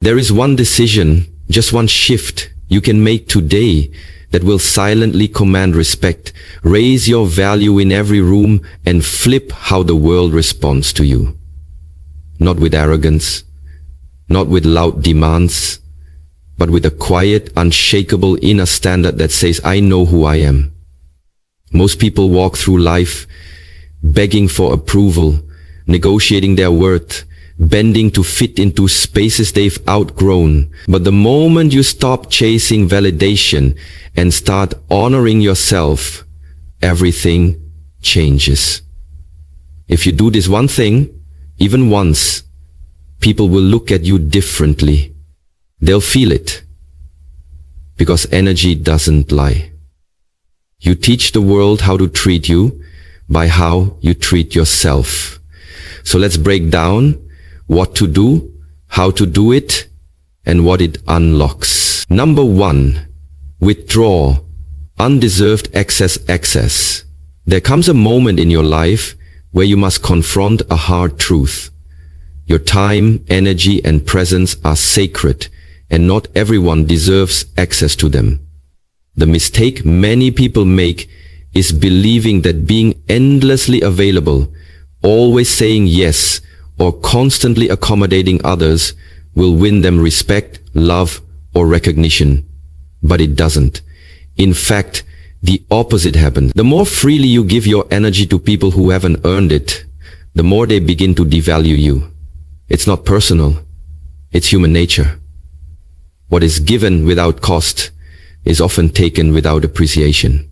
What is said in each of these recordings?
There is one decision, just one shift you can make today that will silently command respect, raise your value in every room, and flip how the world responds to you. Not with arrogance, not with loud demands, but with a quiet, unshakable inner standard that says, I know who I am. Most people walk through life begging for approval, negotiating their worth, bending to fit into spaces they've outgrown. But the moment you stop chasing validation and start honoring yourself, everything changes. If you do this one thing, even once, people will look at you differently. They'll feel it. Because energy doesn't lie. You teach the world how to treat you by how you treat yourself. So let's break down what to do, how to do it, and what it unlocks. Number 1, withdraw undeserved excess. There comes a moment in your life where you must confront a hard truth. Your time, energy, and presence are sacred, and not everyone deserves access to them. The mistake many people make is believing that being endlessly available, always saying yes, or constantly accommodating others will win them respect, love, or recognition. But it doesn't. In fact, the opposite happens. The more freely you give your energy to people who haven't earned it, the more they begin to devalue you. It's not personal. It's human nature. What is given without cost is often taken without appreciation.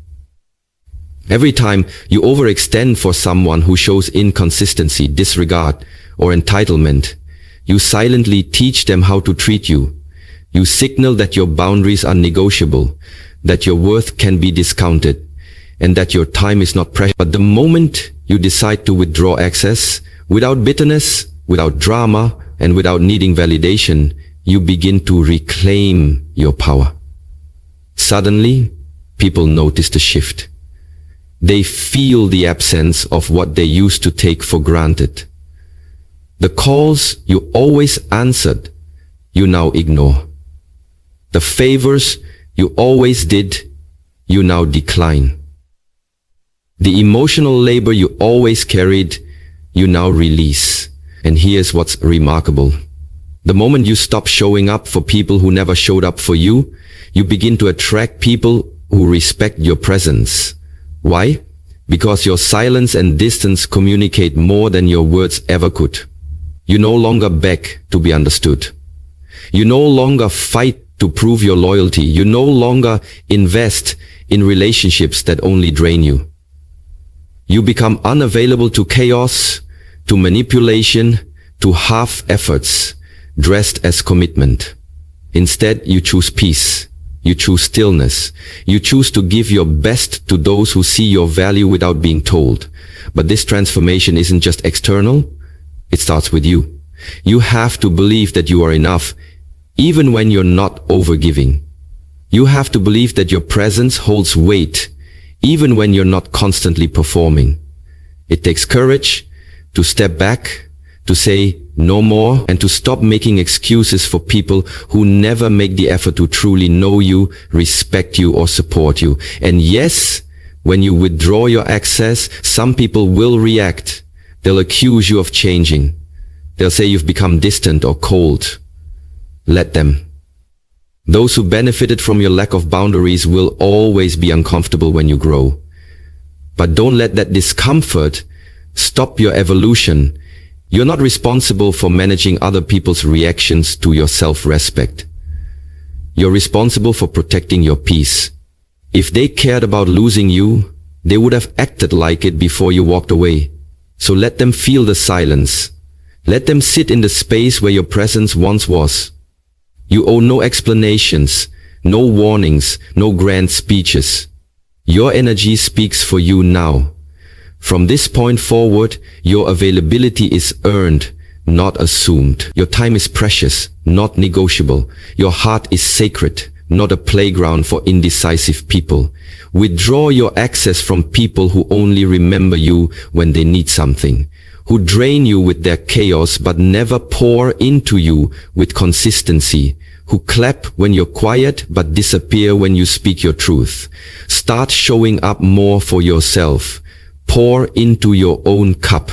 Every time you overextend for someone who shows inconsistency, disregard, or entitlement, you silently teach them how to treat you. You signal that your boundaries are negotiable, that your worth can be discounted, and that your time is not precious. But the moment you decide to withdraw access, without bitterness, without drama, and without needing validation, you begin to reclaim your power. Suddenly, people notice the shift. They feel the absence of what they used to take for granted. The calls you always answered, you now ignore. The favors you always did, you now decline. The emotional labor you always carried, you now release. And here's what's remarkable. The moment you stop showing up for people who never showed up for you, you begin to attract people who respect your presence. Why? Because your silence and distance communicate more than your words ever could. You no longer beg to be understood. You no longer fight to prove your loyalty. You no longer invest in relationships that only drain you. You become unavailable to chaos, to manipulation, to half efforts, dressed as commitment. Instead, you choose peace. You choose stillness. You choose to give your best to those who see your value without being told. But this transformation isn't just external. It starts with you. You have to believe that you are enough, even when you're not overgiving. You have to believe that your presence holds weight, even when you're not constantly performing. It takes courage to step back, to say no more, and to stop making excuses for people who never make the effort to truly know you, respect you, or support you. And yes, when you withdraw your access, some people will react. They'll accuse you of changing. They'll say you've become distant or cold. Let them. Those who benefited from your lack of boundaries will always be uncomfortable when you grow. But don't let that discomfort stop your evolution. You're not responsible for managing other people's reactions to your self-respect. You're responsible for protecting your peace. If they cared about losing you, they would have acted like it before you walked away. So let them feel the silence. Let them sit in the space where your presence once was. You owe no explanations, no warnings, no grand speeches. Your energy speaks for you now. From this point forward, your availability is earned, not assumed. Your time is precious, not negotiable. Your heart is sacred, not a playground for indecisive people. Withdraw your access from people who only remember you when they need something, who drain you with their chaos but never pour into you with consistency, who clap when you're quiet but disappear when you speak your truth. Start showing up more for yourself. Pour into your own cup.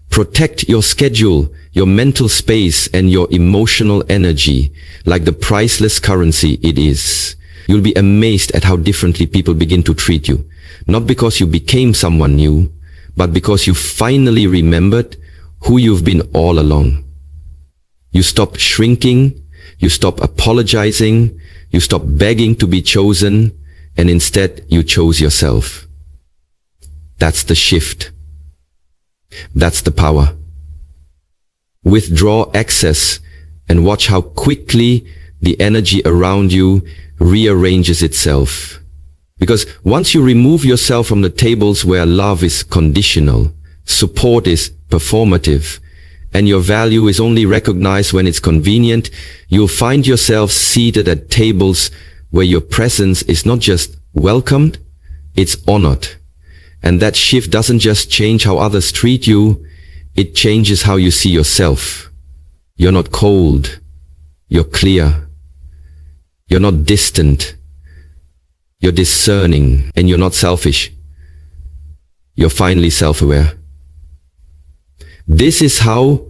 Protect your schedule, your mental space, and your emotional energy like the priceless currency it is. You'll be amazed at how differently people begin to treat you. Not because you became someone new, but because you finally remembered who you've been all along. You stop shrinking, you stop apologizing, you stop begging to be chosen, and instead you chose yourself. That's the shift. That's the power. Withdraw excess and watch how quickly the energy around you rearranges itself. Because once you remove yourself from the tables where love is conditional, support is performative, and your value is only recognized when it's convenient, you'll find yourself seated at tables where your presence is not just welcomed, it's honored. And that shift doesn't just change how others treat you, it changes how you see yourself. You're not cold, you're clear. You're not distant, you're discerning, and you're not selfish. You're finally self-aware. This is how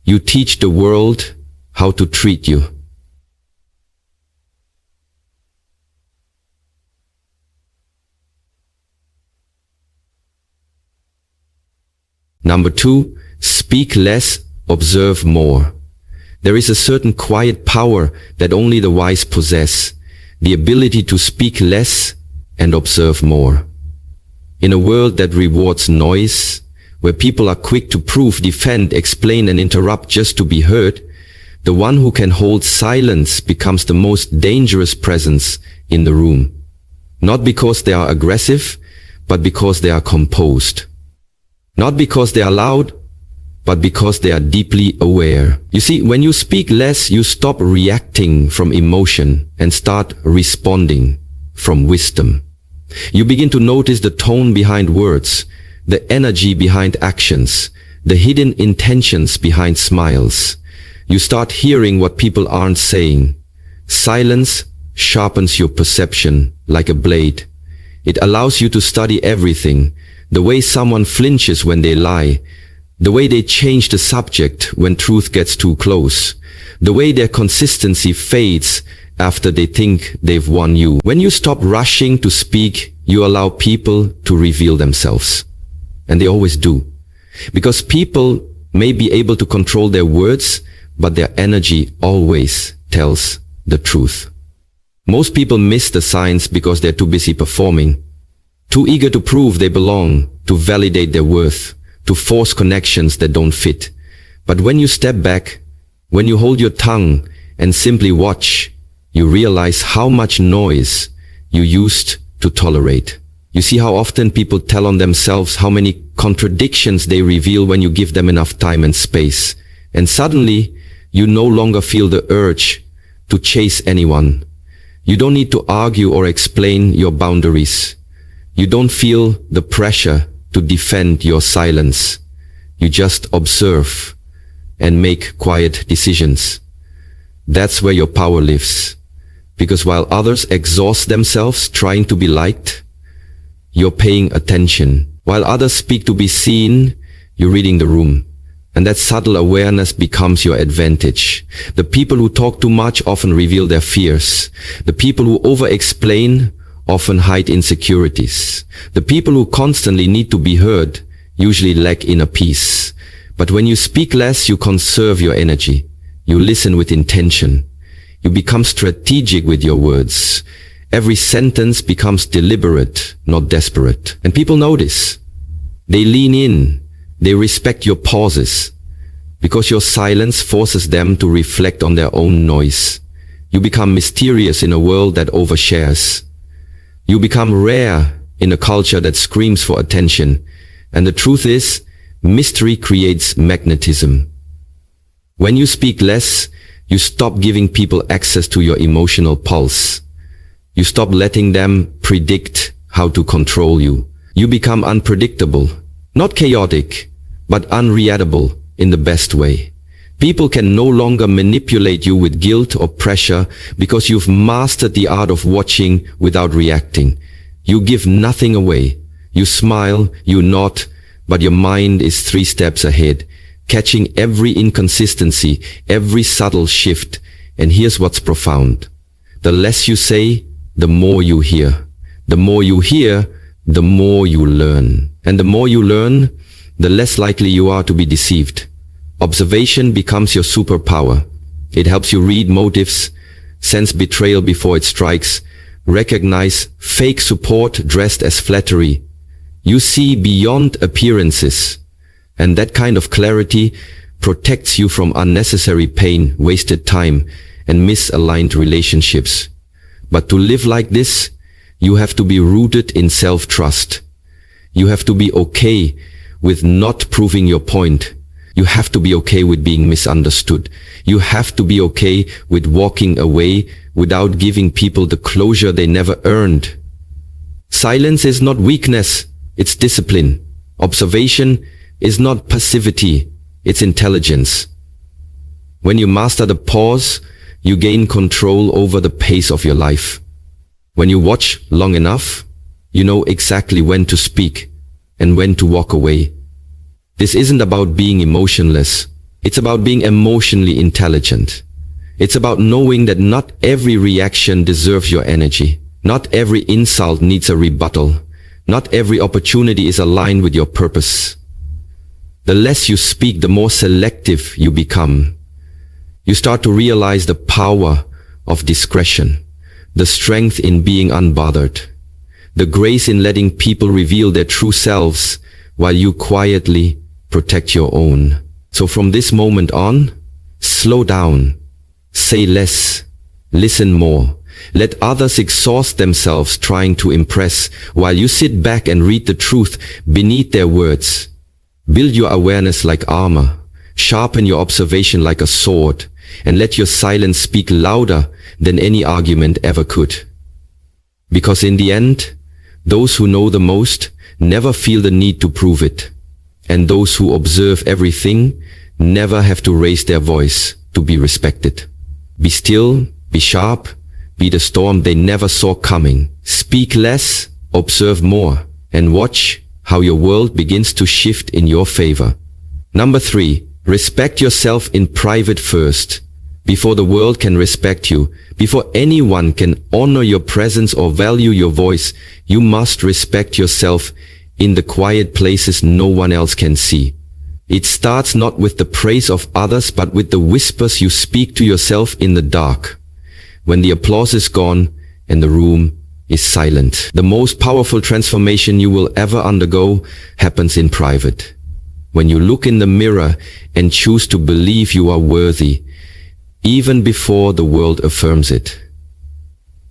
you teach the world how to treat you. Number 2, speak less, observe more. There is a certain quiet power that only the wise possess, the ability to speak less and observe more. In a world that rewards noise, where people are quick to prove, defend, explain, and interrupt just to be heard, the one who can hold silence becomes the most dangerous presence in the room. Not because they are aggressive, but because they are composed. Not because they are loud, but because they are deeply aware. You see, when you speak less, you stop reacting from emotion and start responding from wisdom. You begin to notice the tone behind words, the energy behind actions, the hidden intentions behind smiles. You start hearing what people aren't saying. Silence sharpens your perception like a blade. It allows you to study everything, the way someone flinches when they lie, the way they change the subject when truth gets too close, the way their consistency fades after they think they've won you. When you stop rushing to speak, you allow people to reveal themselves. And they always do. Because people may be able to control their words, but their energy always tells the truth. Most people miss the signs because they're too busy performing, too eager to prove they belong, to validate their worth, to force connections that don't fit. But when you step back, when you hold your tongue and simply watch, you realize how much noise you used to tolerate. You see how often people tell on themselves, how many contradictions they reveal when you give them enough time and space. And suddenly, you no longer feel the urge to chase anyone. You don't need to argue or explain your boundaries. You don't feel the pressure to defend your silence. You just observe and make quiet decisions. That's where your power lives. Because while others exhaust themselves trying to be liked, you're paying attention. While others speak to be seen, you're reading the room. And that subtle awareness becomes your advantage. The people who talk too much often reveal their fears. The people who over-explain often hide insecurities. The people who constantly need to be heard usually lack inner peace. But when you speak less, you conserve your energy. You listen with intention. You become strategic with your words. Every sentence becomes deliberate, not desperate. And people notice. They lean in. They respect your pauses. Because your silence forces them to reflect on their own noise. You become mysterious in a world that overshares. You become rare in a culture that screams for attention. And the truth is, mystery creates magnetism. When you speak less, you stop giving people access to your emotional pulse. You stop letting them predict how to control you. You become unpredictable, not chaotic, but unreadable in the best way. People can no longer manipulate you with guilt or pressure because you've mastered the art of watching without reacting. You give nothing away. You smile, you nod, but your mind is 3 steps ahead, catching every inconsistency, every subtle shift. And here's what's profound. The less you say, the more you hear. The more you hear, the more you learn. And the more you learn, the less likely you are to be deceived. Observation becomes your superpower. It helps you read motives, sense betrayal before it strikes, recognize fake support dressed as flattery. You see beyond appearances, and that kind of clarity protects you from unnecessary pain, wasted time, and misaligned relationships. But to live like this, you have to be rooted in self-trust. You have to be okay with not proving your point. You have to be okay with being misunderstood. You have to be okay with walking away without giving people the closure they never earned. Silence is not weakness, it's discipline. Observation is not passivity, it's intelligence. When you master the pause, you gain control over the pace of your life. When you watch long enough, you know exactly when to speak and when to walk away. This isn't about being emotionless. It's about being emotionally intelligent. It's about knowing that not every reaction deserves your energy. Not every insult needs a rebuttal. Not every opportunity is aligned with your purpose. The less you speak, the more selective you become. You start to realize the power of discretion, the strength in being unbothered, the grace in letting people reveal their true selves while you quietly protect your own. So from this moment on, slow down, say less, listen more. Let others exhaust themselves trying to impress while you sit back and read the truth beneath their words. Build your awareness like armor, sharpen your observation like a sword, and let your silence speak louder than any argument ever could. Because in the end, those who know the most never feel the need to prove it. And those who observe everything never have to raise their voice to be respected. Be still, be sharp, be the storm they never saw coming. Speak less, observe more, and watch how your world begins to shift in your favor. Number 3, respect yourself in private first. Before the world can respect you, before anyone can honor your presence or value your voice, you must respect yourself in the quiet places no one else can see. It starts not with the praise of others, but with the whispers you speak to yourself in the dark. When the applause is gone and the room is silent. The most powerful transformation you will ever undergo happens in private. When you look in the mirror and choose to believe you are worthy, even before the world affirms it.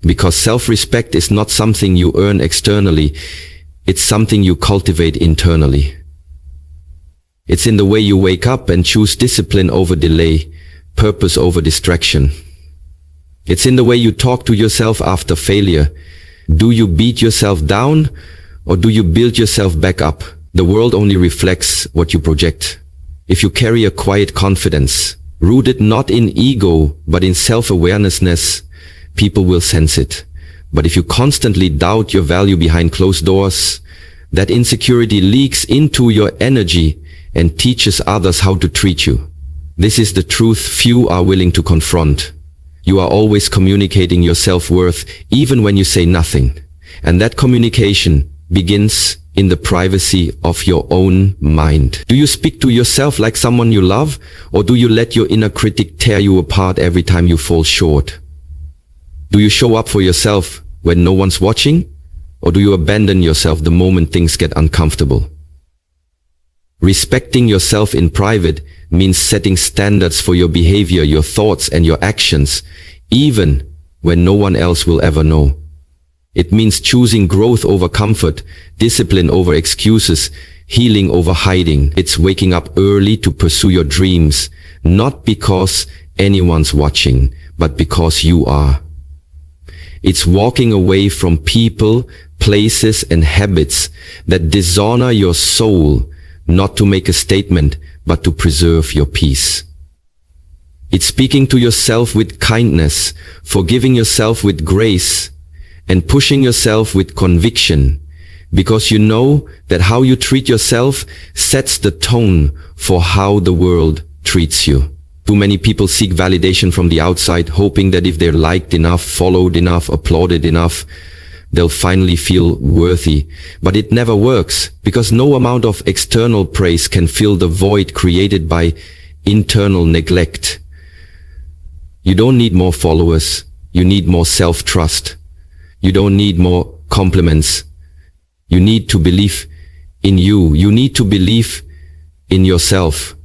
Because self-respect is not something you earn externally, it's something you cultivate internally. It's in the way you wake up and choose discipline over delay, purpose over distraction. It's in the way you talk to yourself after failure. Do you beat yourself down or do you build yourself back up? The world only reflects what you project. If you carry a quiet confidence, rooted not in ego but in self-awareness, people will sense it. But if you constantly doubt your value behind closed doors, that insecurity leaks into your energy and teaches others how to treat you. This is the truth few are willing to confront. You are always communicating your self-worth even when you say nothing. And that communication begins in the privacy of your own mind. Do you speak to yourself like someone you love, or do you let your inner critic tear you apart every time you fall short? Do you show up for yourself when no one's watching, or do you abandon yourself the moment things get uncomfortable? Respecting yourself in private means setting standards for your behavior, your thoughts, and your actions, even when no one else will ever know. It means choosing growth over comfort, discipline over excuses, healing over hiding. It's waking up early to pursue your dreams, not because anyone's watching, but because you are. It's walking away from people, places, and habits that dishonor your soul, not to make a statement, but to preserve your peace. It's speaking to yourself with kindness, forgiving yourself with grace, and pushing yourself with conviction, because you know that how you treat yourself sets the tone for how the world treats you. Too many people seek validation from the outside, hoping that if they're liked enough, followed enough, applauded enough, they'll finally feel worthy. But it never works, because no amount of external praise can fill the void created by internal neglect. You don't need more followers. You need more self-trust. You don't need more compliments. You need to believe in you. You need to believe in yourself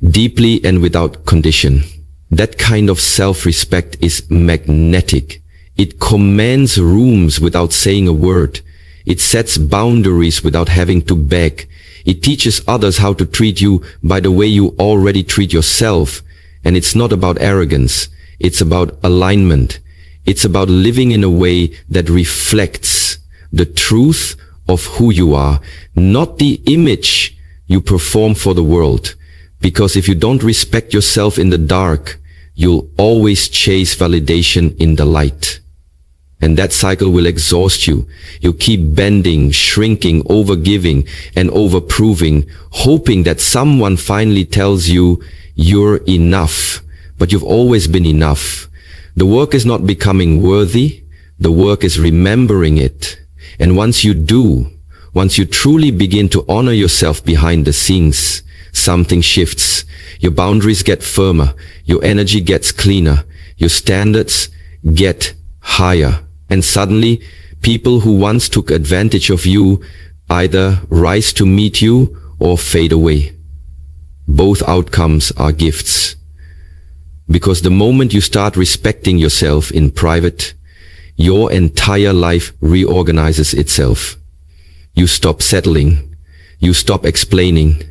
deeply and without condition. That kind of self-respect is magnetic. It commands rooms without saying a word. It sets boundaries without having to beg. It teaches others how to treat you by the way you already treat yourself. And it's not about arrogance. It's about alignment. It's about living in a way that reflects the truth of who you are, not the image you perform for the world. Because if you don't respect yourself in the dark, you'll always chase validation in the light. And that cycle will exhaust you. You'll keep bending, shrinking, overgiving, and overproving, hoping that someone finally tells you you're enough. But you've always been enough. The work is not becoming worthy. The work is remembering it. And once you do, once you truly begin to honor yourself behind the scenes, something shifts. Your boundaries get firmer. Your energy gets cleaner. Your standards get higher. And suddenly, people who once took advantage of you either rise to meet you or fade away. Both outcomes are gifts. Because the moment you start respecting yourself in private, your entire life reorganizes itself. You stop settling. You stop explaining.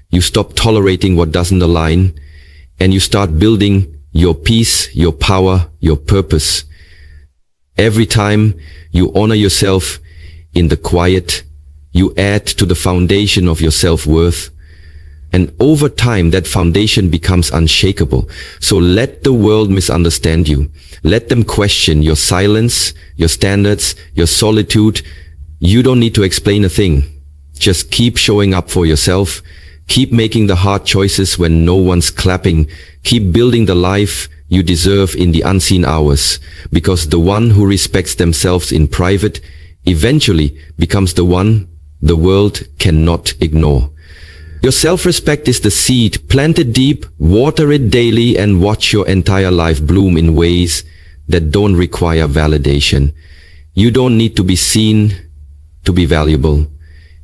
You stop tolerating what doesn't align. And you start building your peace, your power, your purpose. Every time you honor yourself in the quiet, you add to the foundation of your self-worth. And over time, that foundation becomes unshakable. So let the world misunderstand you. Let them question your silence, your standards, your solitude. You don't need to explain a thing. Just keep showing up for yourself. Keep making the hard choices when no one's clapping. Keep building the life you deserve in the unseen hours. Because the one who respects themselves in private eventually becomes the one the world cannot ignore. Your self-respect is the seed. Plant it deep, water it daily, and watch your entire life bloom in ways that don't require validation. You don't need to be seen to be valuable.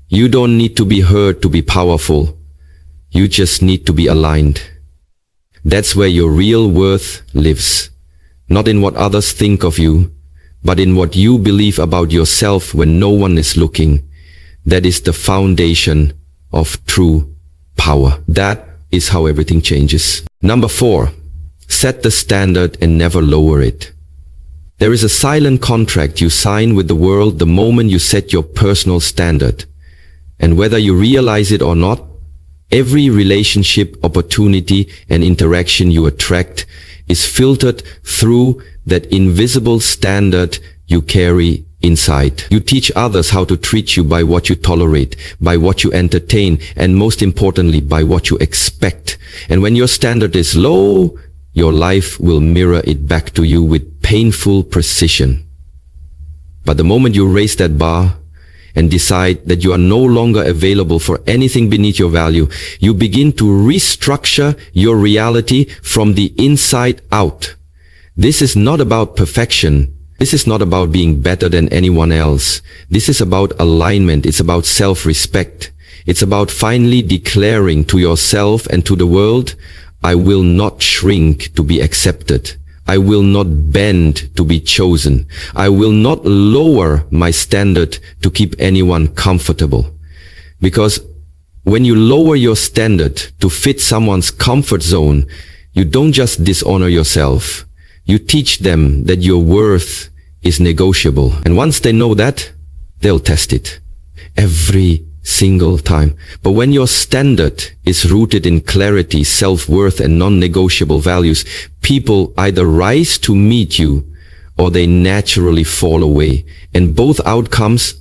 You don't need to be heard to be powerful. You just need to be aligned. That's where your real worth lives. Not in what others think of you, but in what you believe about yourself when no one is looking. That is the foundation of true power. That is how everything changes. Number 4, set the standard and never lower it. There is a silent contract you sign with the world the moment you set your personal standard. And whether you realize it or not, every relationship, opportunity, and interaction you attract is filtered through that invisible standard you carry inside. You teach others how to treat you by what you tolerate, by what you entertain, and most importantly, by what you expect. And when your standard is low, your life will mirror it back to you with painful precision. But the moment you raise that bar and decide that you are no longer available for anything beneath your value, you begin to restructure your reality from the inside out. This is not about perfection. This is not about being better than anyone else. This is about alignment. It's about self-respect. It's about finally declaring to yourself and to the world, I will not shrink to be accepted. I will not bend to be chosen. I will not lower my standard to keep anyone comfortable. Because when you lower your standard to fit someone's comfort zone, you don't just dishonor yourself. You teach them that your worth is negotiable. And once they know that, they'll test it every single time. But when your standard is rooted in clarity, self-worth, and non-negotiable values, people either rise to meet you or they naturally fall away. And both outcomes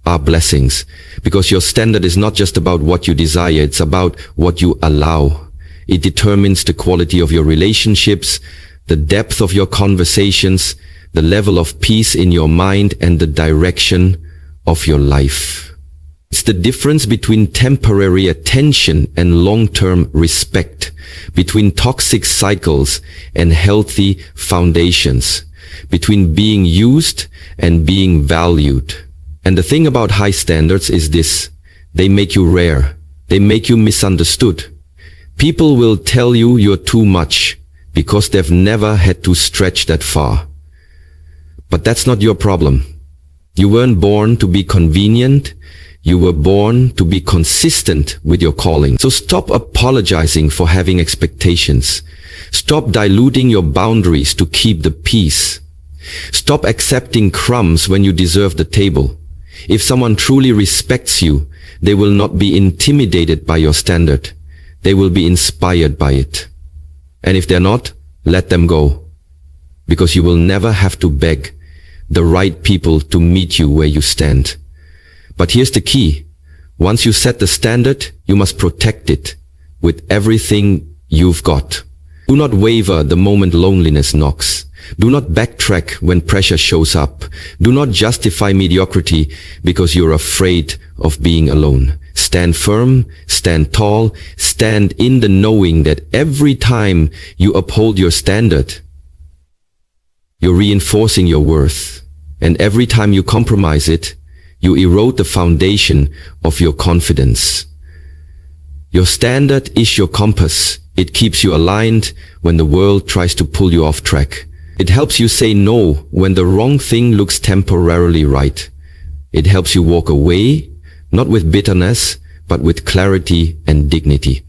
are blessings, because your standard is not just about what you desire, it's about what you allow. It determines the quality of your relationships, the depth of your conversations, the level of peace in your mind, and the direction of your life. It's the difference between temporary attention and long-term respect, between toxic cycles and healthy foundations, between being used and being valued. And the thing about high standards is this: they make you rare. They make you misunderstood. People will tell you you're too much because they've never had to stretch that far. But that's not your problem. You weren't born to be convenient. You were born to be consistent with your calling. So stop apologizing for having expectations. Stop diluting your boundaries to keep the peace. Stop accepting crumbs when you deserve the table. If someone truly respects you, they will not be intimidated by your standard. They will be inspired by it. And if they're not, let them go. Because you will never have to beg the right people to meet you where you stand. But here's the key. Once you set the standard, you must protect it with everything you've got. Do not waver the moment loneliness knocks. Do not backtrack when pressure shows up. Do not justify mediocrity because you're afraid of being alone. Stand firm, stand tall, stand in the knowing that every time you uphold your standard, you're reinforcing your worth. And every time you compromise it, you erode the foundation of your confidence. Your standard is your compass. It keeps you aligned when the world tries to pull you off track. It helps you say no when the wrong thing looks temporarily right. It helps you walk away, not with bitterness, but with clarity and dignity.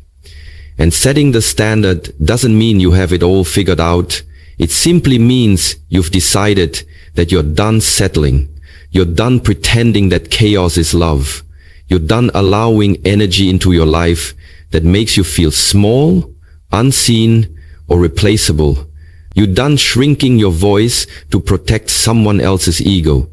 And setting the standard doesn't mean you have it all figured out. It simply means you've decided that you're done settling. You're done pretending that chaos is love. You're done allowing energy into your life that makes you feel small, unseen, or replaceable. You're done shrinking your voice to protect someone else's ego.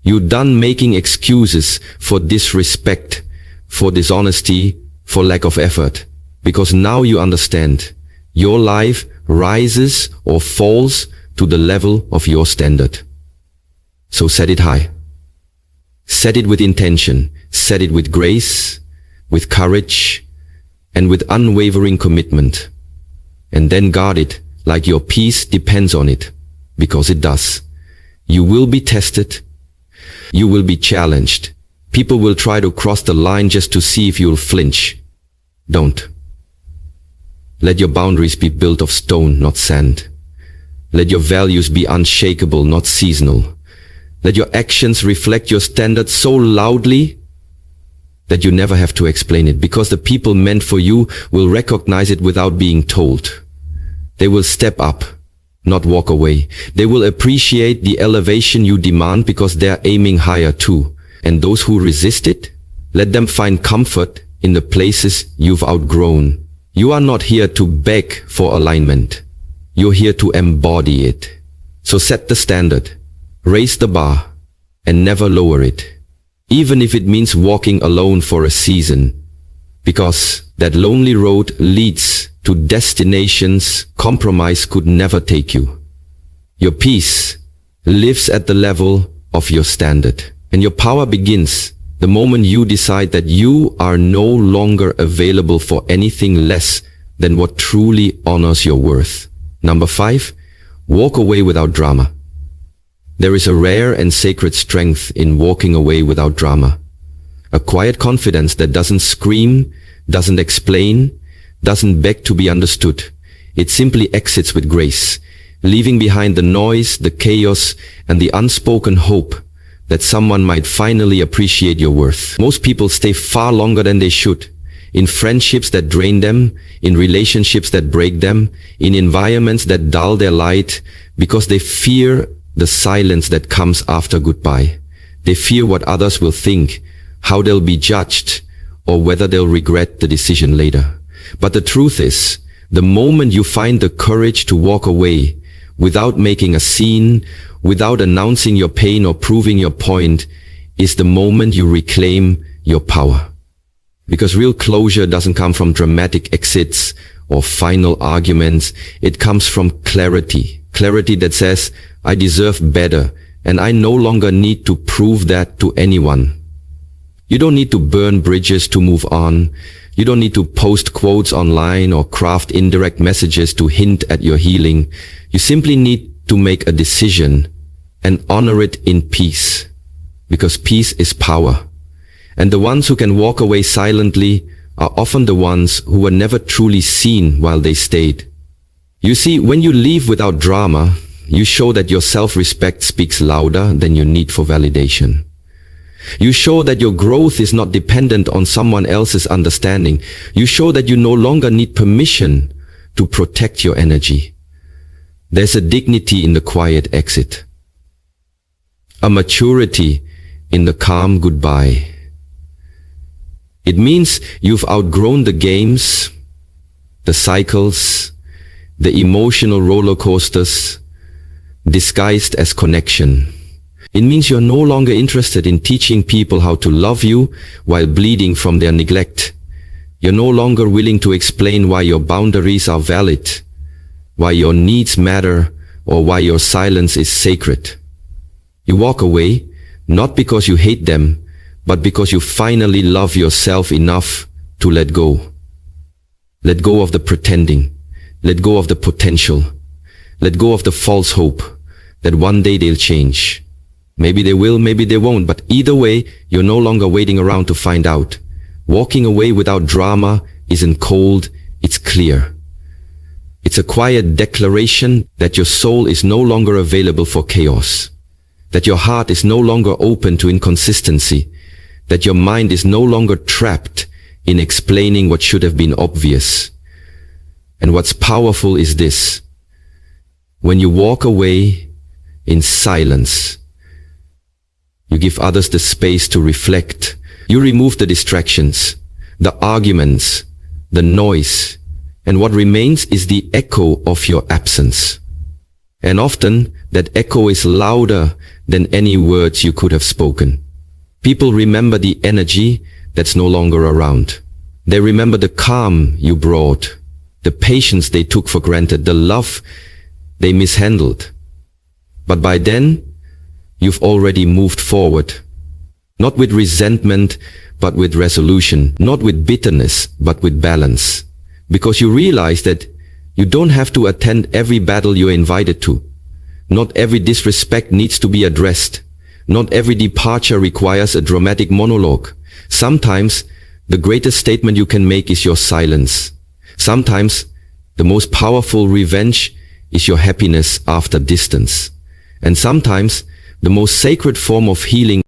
You're done making excuses for disrespect, for dishonesty, for lack of effort. Because now you understand, your life rises or falls to the level of your standard. So set it high. Set it with intention. Set it with grace, with courage, and with unwavering commitment. And then guard it like your peace depends on it, because it does. You will be tested. You will be challenged. People will try to cross the line just to see if you'll flinch. Don't. Let your boundaries be built of stone, not sand. Let your values be unshakable, not seasonal. Let your actions reflect your standards so loudly that you never have to explain it, because the people meant for you will recognize it without being told. They will step up, not walk away. They will appreciate the elevation you demand because they're aiming higher too. And those who resist it, let them find comfort in the places you've outgrown. You are not here to beg for alignment. You're here to embody it. So set the standard, raise the bar, and never lower it. Even if it means walking alone for a season. Because that lonely road leads to destinations compromise could never take you. Your peace lives at the level of your standard. And your power begins the moment you decide that you are no longer available for anything less than what truly honors your worth. Number 5, walk away without drama. There is a rare and sacred strength in walking away without drama. A quiet confidence that doesn't scream, doesn't explain, doesn't beg to be understood. It simply exits with grace, leaving behind the noise, the chaos, and the unspoken hope that someone might finally appreciate your worth. Most people stay far longer than they should, in friendships that drain them, in relationships that break them, in environments that dull their light, because they fear the silence that comes after goodbye. They fear what others will think, how they'll be judged, or whether they'll regret the decision later. But the truth is, the moment you find the courage to walk away, without making a scene, without announcing your pain or proving your point, is the moment you reclaim your power. Because real closure doesn't come from dramatic exits or final arguments. It comes from clarity. Clarity that says, I deserve better, and I no longer need to prove that to anyone. You don't need to burn bridges to move on. You don't need to post quotes online or craft indirect messages to hint at your healing. You simply need to make a decision and honor it in peace. Because peace is power. And the ones who can walk away silently are often the ones who were never truly seen while they stayed. You see, when you leave without drama, you show that your self-respect speaks louder than your need for validation. You show that your growth is not dependent on someone else's understanding. You show that you no longer need permission to protect your energy. There's a dignity in the quiet exit. A maturity in the calm goodbye. It means you've outgrown the games, the cycles, the emotional roller coasters, disguised as connection. It means you're no longer interested in teaching people how to love you while bleeding from their neglect. You're no longer willing to explain why your boundaries are valid, why your needs matter, or why your silence is sacred. You walk away, not because you hate them, but because you finally love yourself enough to let go. Let go of the pretending. Let go of the potential. Let go of the false hope that one day they'll change. Maybe they will, maybe they won't, but either way, you're no longer waiting around to find out. Walking away without drama isn't cold, it's clear. It's a quiet declaration that your soul is no longer available for chaos, that your heart is no longer open to inconsistency, that your mind is no longer trapped in explaining what should have been obvious. And what's powerful is this: when you walk away in silence, you give others the space to reflect. You remove the distractions, the arguments, the noise, and what remains is the echo of your absence. And often, that echo is louder than any words you could have spoken. People remember the energy that's no longer around. They remember the calm you brought, the patience they took for granted, the love they mishandled. But by then, you've already moved forward. Not with resentment, but with resolution. Not with bitterness, but with balance. Because you realize that you don't have to attend every battle you're invited to. Not every disrespect needs to be addressed. Not every departure requires a dramatic monologue. Sometimes, the greatest statement you can make is your silence. Sometimes, the most powerful revenge is your happiness after distance. And sometimes, the most sacred form of healing